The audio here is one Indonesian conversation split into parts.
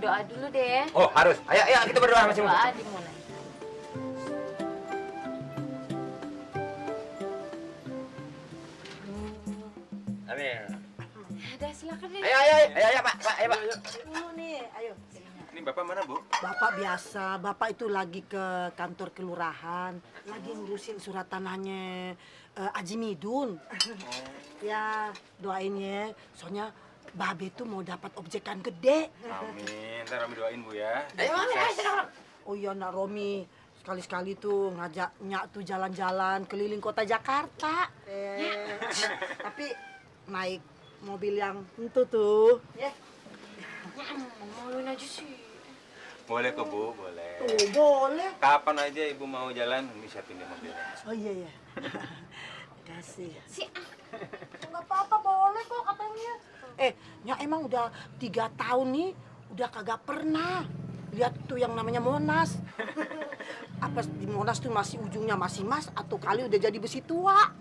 doa dulu deh. Oh, harus. Ayo kita berdoa masing-masing. Doa dimulai. Amin. Ada silakan deh. Ayo, Pak. Ayo, Pak. Dulu nih, ayo. Ini Bapak mana, Bu? Bapak biasa, Bapak itu lagi ke kantor kelurahan, lagi ngurusin surat tanahnya Aji Midun. Ya, doain ya, soalnya Babe tuh mau dapat objekan gede. Amin. Ntar Romi doain, Bu ya. Ayo, Oh iya, Nak Romi, sekali-sekali tuh ngajak Nyak tuh jalan-jalan keliling kota Jakarta. Tapi naik mobil yang itu tuh. Ya. Ngomongin aja sih. Boleh kok, Bu. Boleh. Tuh, boleh. Kapan aja Ibu mau jalan, Umi siapin dia mobilnya. Oh iya, iya. Kasih. Si Nggak apa-apa, boleh kok katanya. Nyak emang udah 3 tahun nih, udah kagak pernah lihat tuh yang namanya Monas. Apa di Monas tuh masih ujungnya masih emas atau kali udah jadi besi tua?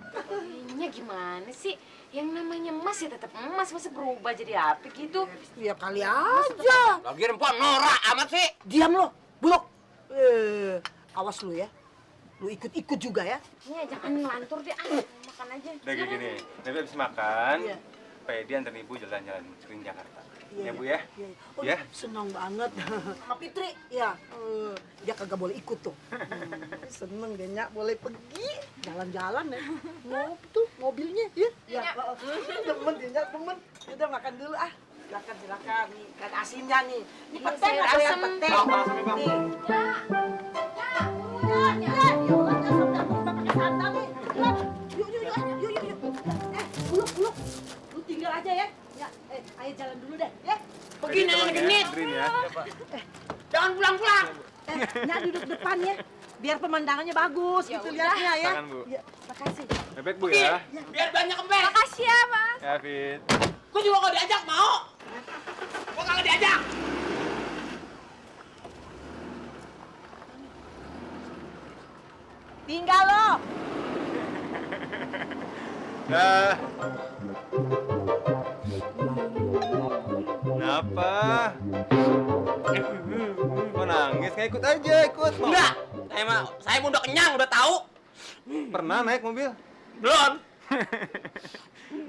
kayaknya gimana sih? Yang namanya emas ya tetap emas, masa berubah jadi apa gitu? Ya kali aja. Lagi perempuan norak amat sih. Diam lo, buluk. Awas lu ya. Lu ikut-ikut juga ya. Iya, jangan ngelantur deh. Makan aja. Udah kayak gini. Nanti habis makan, Iya. Pak Edi antar Ibu jalan-jalan keliling Jakarta. Iya, Ya, Bu ya? Iya. Oh, Ya? senang banget. Sama Fitri, ya. Dia kagak boleh ikut tuh. Seneng deh, Nyak. Boleh pergi. Jalan-jalan ya. Mau tuh mobilnya, ya. Ya. Temen dia, Nyak. Temen. Udah makan dulu ah. Silakan, silakan. Nih, ikan asinnya nih. Ini Ini petek, sayur ada yang asem. petek. Bang, sampai Bang. Nih. Buluk. Lu tinggal aja ya. Ya, ayo jalan dulu deh, ya. Begini Tolong anak ya, genit. anterin ya. Jangan pulang-pulang. Nyak duduk depan ya. Biar pemandangannya bagus Ya gitu udah. lihatnya ya. Silakan, Bu. Ya, makasih. Bebek, Bu ya. Biar banyak kembali. Makasih ya, Mas. Ya, Fit. Gua juga kalau diajak mau. Gua kagak diajak. Tinggal lo. Dah. Kenapa? Kok nangis? Nggak ikut aja, ikut. Mau. Enggak. Saya udah kenyang, udah tahu. Pernah naik mobil? Belum.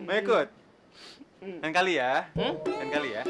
Mau ikut? Lain kali ya. Lain kali ya.